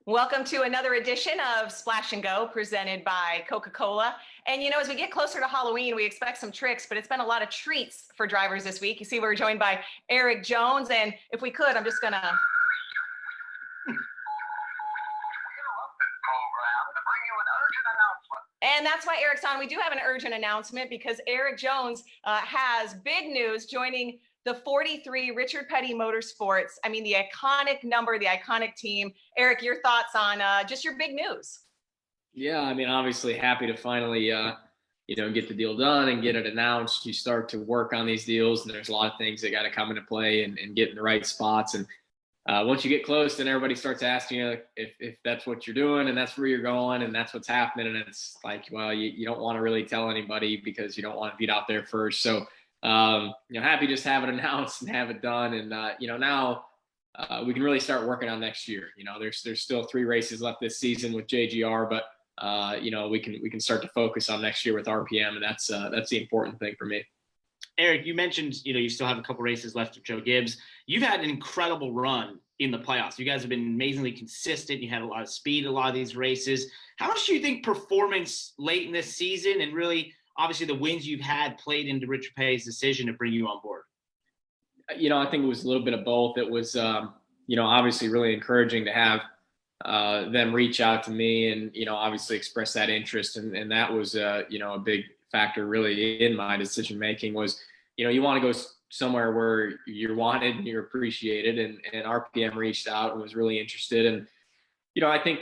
Welcome to another edition of Splash and Go presented by Coca-Cola. And you know, as we get closer to Halloween, we expect some tricks, but it's been a lot of treats for drivers this week. You see, we're joined by Erik Jones. And if we could, I'm just gonna. And that's why Erik's on. We do have an urgent announcement because Erik Jones has big news joining the 43 Richard Petty Motorsports. I mean, the iconic number, the iconic team. Erik, your thoughts on just your big news? Yeah, I mean, obviously happy to finally, get the deal done and get it announced. You start to work on these deals, and there's a lot of things that got to come into play and get in the right spots. And once you get close, then everybody starts asking you if that's what you're doing and that's where you're going and that's what's happening. And it's like, well, you don't want to really tell anybody because you don't want to beat out there first. So, happy just have it announced and have it done. And, now we can really start working on next year. There's still 3 races left this season with JGR, but, we can start to focus on next year with RPM. And that's the important thing for me. Erik, you mentioned, you still have a couple races left with Joe Gibbs. You've had an incredible run in the playoffs. You guys have been amazingly consistent. You had a lot of speed, a lot of these races. How much do you think performance late in this season and really obviously the wins you've had played into Richard Petty's decision to bring you on board? I think it was a little bit of both. It was, obviously really encouraging to have them reach out to me and, obviously express that interest. And that was, a big factor really in my decision making was, you want to go somewhere where you're wanted and you're appreciated, and RPM reached out and was really interested. And, I think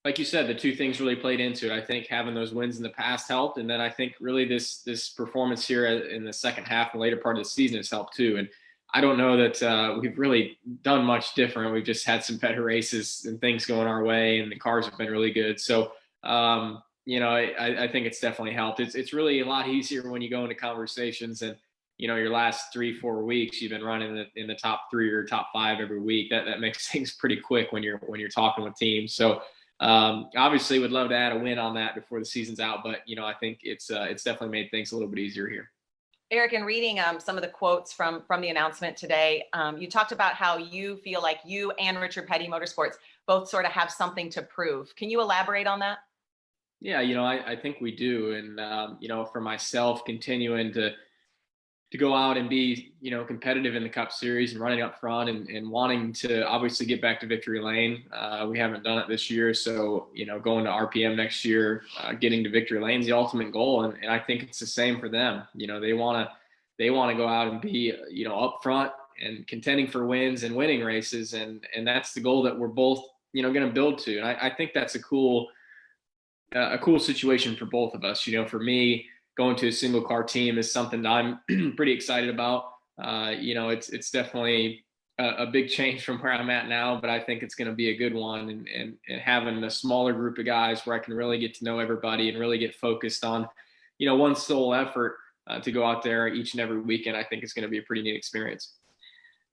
like you said, the 2 things really played into it. I think having those wins in the past helped. And then I think really this performance here in the second half and later part of the season has helped too. And I don't know that we've really done much different. We've just had some better races and things going our way, and the cars have been really good. So, I think it's definitely helped. It's really a lot easier when you go into conversations and, your last 3-4 weeks, you've been running in the top 3 or top 5 every week. That makes things pretty quick when you're talking with teams. So obviously would love to add a win on that before the season's out, but I think it's definitely made things a little bit easier here. Erik, in reading some of the quotes from the announcement today, you talked about how you feel like you and Richard Petty Motorsports both sort of have something to prove. Can you elaborate on that? Yeah, I think we do. And, for myself, continuing to go out and be, competitive in the Cup Series and running up front and wanting to obviously get back to victory lane. We haven't done it this year. So, going to RPM next year, getting to victory lane is the ultimate goal. And I think it's the same for them. They want to go out and be, up front and contending for wins and winning races. And that's the goal that we're both, going to build to. And I think that's a cool situation for both of us. For me, going to a single car team is something that I'm pretty excited about. It's definitely a big change from where I'm at now, but I think it's going to be a good one. And having a smaller group of guys where I can really get to know everybody and really get focused on, one sole effort to go out there each and every weekend, I think it's going to be a pretty neat experience.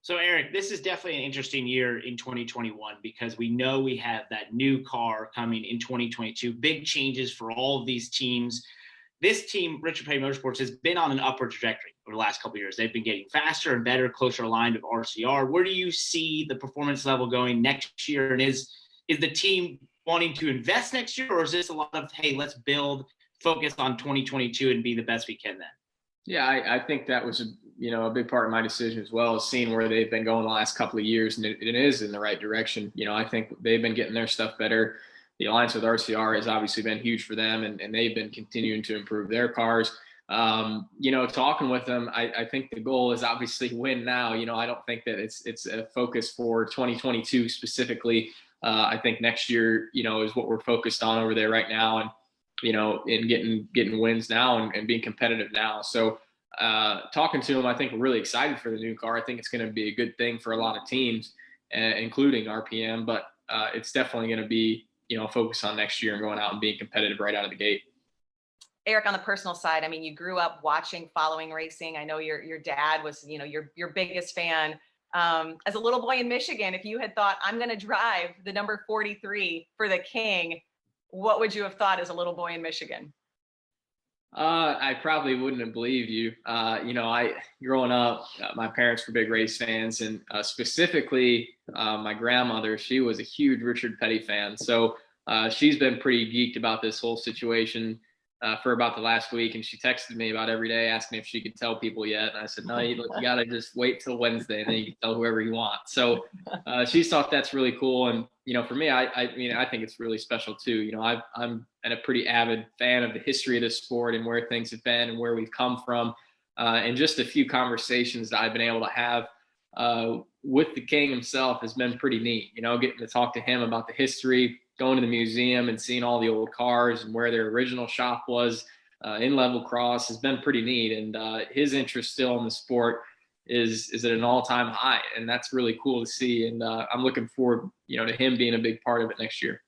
So, Erik, this is definitely an interesting year in 2021 because we know we have that new car coming in 2022. Big changes for all of these teams. This team, Richard Petty Motorsports, has been on an upward trajectory over the last couple of years. They've been getting faster and better, closer aligned with RCR. Where do you see the performance level going next year? And is the team wanting to invest next year, or is this a lot of, hey, let's build, focus on 2022 and be the best we can then? Yeah, I think that was a big part of my decision as well, is seeing where they've been going the last couple of years, and it is in the right direction. I think they've been getting their stuff better. The alliance with RCR has obviously been huge for them, and they've been continuing to improve their cars. Talking with them, I think the goal is obviously win now. I don't think that it's a focus for 2022 specifically. I think next year, is what we're focused on over there right now, and in getting wins now and being competitive now. So talking to them, I think we're really excited for the new car. I think it's going to be a good thing for a lot of teams, including RPM, but it's definitely going to be, focus on next year and going out and being competitive right out of the gate. Erik, on the personal side, I mean, you grew up following racing. I know your dad was, your biggest fan. As a little boy in Michigan, if you had thought, I'm going to drive the number 43 for the King, what would you have thought as a little boy in Michigan? I probably wouldn't have believed you. Growing up, my parents were big race fans, and specifically my grandmother, she was a huge Richard Petty fan. So she's been pretty geeked about this whole situation for about the last week, and she texted me about every day asking if she could tell people yet. And I said, no, you gotta just wait till Wednesday, and then you can tell whoever you want. So she's thought that's really cool, and for me, I think it's really special too. I'm a pretty avid fan of the history of the sport and where things have been and where we've come from, and just a few conversations that I've been able to have with the king himself has been pretty neat. Getting to talk to him about the history, going to the museum and seeing all the old cars and where their original shop was in Level Cross has been pretty neat. And his interest still in the sport is at an all-time high, and that's really cool to see. And I'm looking forward, to him being a big part of it next year.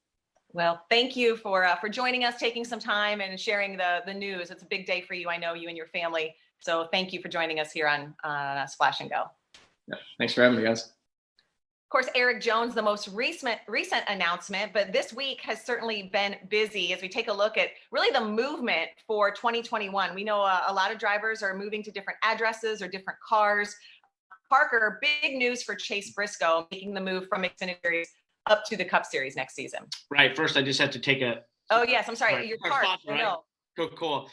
Well, thank you for joining us, taking some time and sharing the news. It's a big day for you. I know you and your family. So thank you for joining us here on Splash and Go. Yeah, thanks for having me, guys. Of course, Erik Jones, the most recent announcement, but this week has certainly been busy as we take a look at really the movement for 2021. We know a lot of drivers are moving to different addresses or different cars. Parker, big news for Chase Briscoe, making the move from XFINITY Series up to the Cup Series next season. Right. First, I just have to take a. Oh, yes. I'm sorry. Your car. Right? Cool.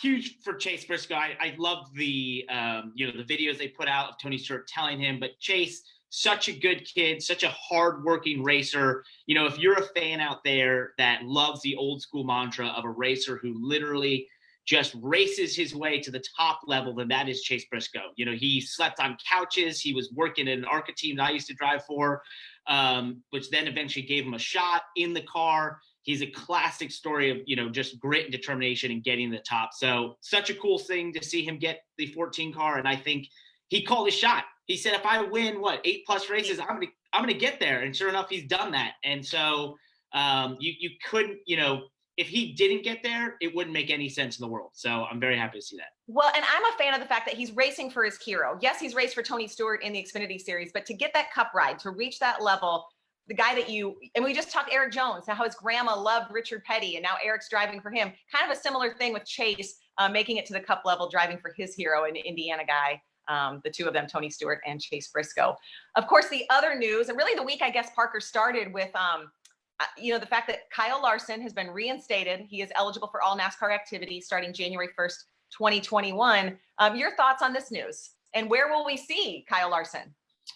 Huge for Chase Briscoe. I love the the videos they put out of Tony Stewart telling him, but Chase, such a good kid, such a hardworking racer. If you're a fan out there that loves the old school mantra of a racer who literally just races his way to the top level, then that is Chase Briscoe. He slept on couches. He was working in an ARCA team that I used to drive for, which then eventually gave him a shot in the car. He's a classic story of, just grit and determination and getting to the top. So such a cool thing to see him get the 14 car. And I think he called his shot. He said, if I win 8+ races, I'm gonna get there. And sure enough, he's done that. And so you couldn't, if he didn't get there, it wouldn't make any sense in the world. So I'm very happy to see that. Well, and I'm a fan of the fact that he's racing for his hero. Yes, he's raced for Tony Stewart in the XFINITY Series, but to get that Cup ride, to reach that level, the guy that and we just talked Erik Jones, how his grandma loved Richard Petty, and now Erik's driving for him. Kind of a similar thing with Chase, making it to the Cup level, driving for his hero, an Indiana guy. The two of them, Tony Stewart and Chase Briscoe. Of course, the other news, and really the week, I guess, Parker started with, the fact that Kyle Larson has been reinstated. He is eligible for all NASCAR activities starting January 1st, 2021. Your thoughts on this news, and where will we see Kyle Larson?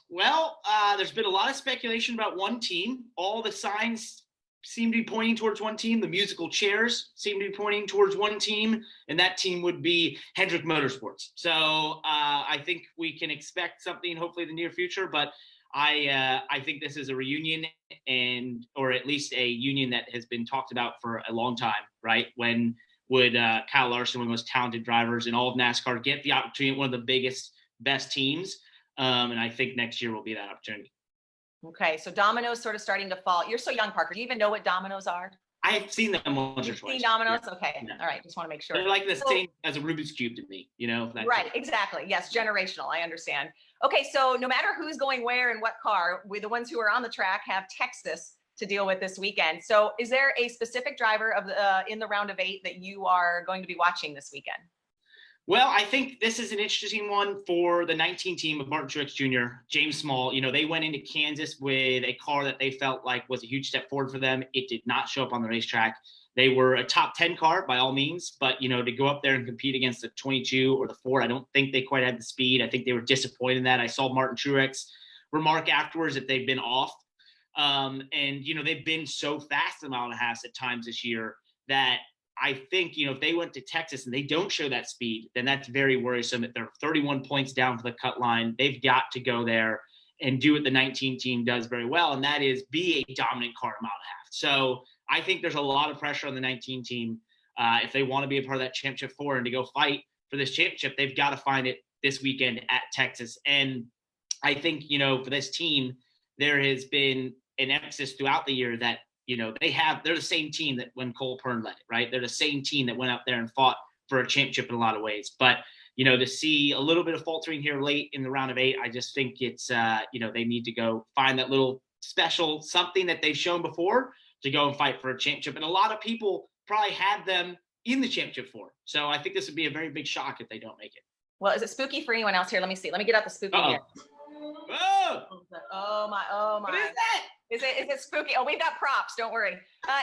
Well, there's been a lot of speculation about one team. All the signs seem to be pointing towards one team. The musical chairs seem to be pointing towards one team, and that team would be Hendrick Motorsports. So I think we can expect something hopefully in the near future, but I think this is a reunion, or at least a union that has been talked about for a long time, right? When would Kyle Larson, one of the most talented drivers in all of NASCAR, get the opportunity at one of the biggest, best teams? And I think next year will be that opportunity. Okay, so dominoes sort of starting to fall. You're so young, Parker. Do you even know what dominoes are? I've seen them once or twice. Seen dominoes? Yeah. Okay, Yeah. All right. Just want to make sure. They're like the same as a Rubik's Cube to me, Right, exactly. Yes, generational. I understand. Okay, so no matter who's going where and what car, the ones who are on the track have Texas to deal with this weekend. So is there a specific driver in the round of 8 that you are going to be watching this weekend? Well, I think this is an interesting one for the 19 team of Martin Truex Jr., James Small. They went into Kansas with a car that they felt like was a huge step forward for them. It did not show up on the racetrack. They were a top 10 car by all means, but, to go up there and compete against the 22 or the 4, I don't think they quite had the speed. I think they were disappointed in that. I saw Martin Truex remark afterwards that they've been off. They've been so fast a mile and a half at times this year that I think, if they went to Texas and they don't show that speed, then that's very worrisome. That they're 31 points down for the cut line. They've got to go there and do what the 19 team does very well, and that is be a dominant car a mile and a half. So I think there's a lot of pressure on the 19 team. If they want to be a part of that championship 4 and to go fight for this championship, they've got to find it this weekend at Texas. And I think, for this team, there has been an emphasis throughout the year that, they're the same team that when Cole Pern led it, right? They're the same team that went out there and fought for a championship in a lot of ways. But, to see a little bit of faltering here late in the round of 8, I just think it's, they need to go find that little special something that they've shown before to go and fight for a championship. And a lot of people probably had them in the championship 4. So I think this would be a very big shock if they don't make it. Well, is it spooky for anyone else here? Let me see. Let me get out the spooky here. Oh! Oh my. What is that? Is it spooky? Oh, we've got props. Don't worry.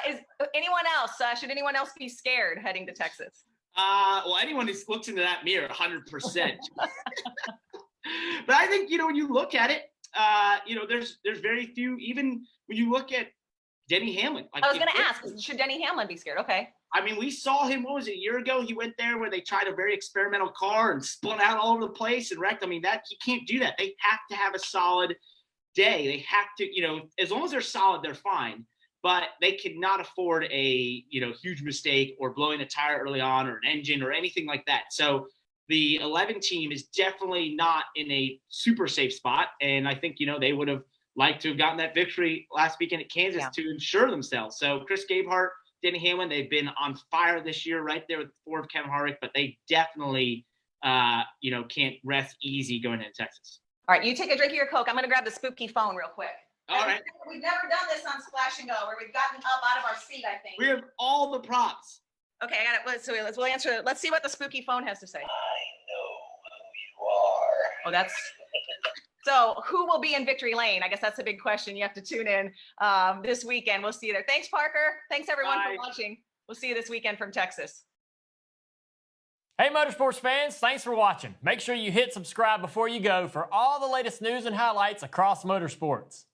Is anyone else? Should anyone else be scared heading to Texas? Well, anyone who looks into that mirror, 100%. But I think, when you look at it, there's very few, even when you look at Denny Hamlin. I was going to ask, should Denny Hamlin be scared? Okay. I mean, we saw him, what was it, a year ago? He went there where they tried a very experimental car and spun out all over the place and wrecked. I mean, he can't do that. They have to have a solid day. They have to, as long as they're solid, they're fine. But they could not afford a, huge mistake or blowing a tire early on or an engine or anything like that. So the 11 team is definitely not in a super safe spot. And I think, they would have liked to have gotten that victory last weekend at Kansas to ensure themselves. So Chris Gabehart, Denny Hamlin, they've been on fire this year right there with the Ford of Kevin Harvick, but they definitely, can't rest easy going into Texas. All right, you take a drink of your Coke. I'm going to grab the spooky phone real quick. All right. We've never done this on Splash and Go where we've gotten up out of our seat, I think. We have all the props. Okay, I got it. We'll answer it. Let's see what the spooky phone has to say. I know who you are. Oh, that's... So who will be in victory lane? I guess that's a big question. You have to tune in this weekend. We'll see you there. Thanks, Parker. Thanks, everyone, for watching. We'll see you this weekend from Texas. Hey, motorsports fans, thanks for watching. Make sure you hit subscribe before you go for all the latest news and highlights across motorsports.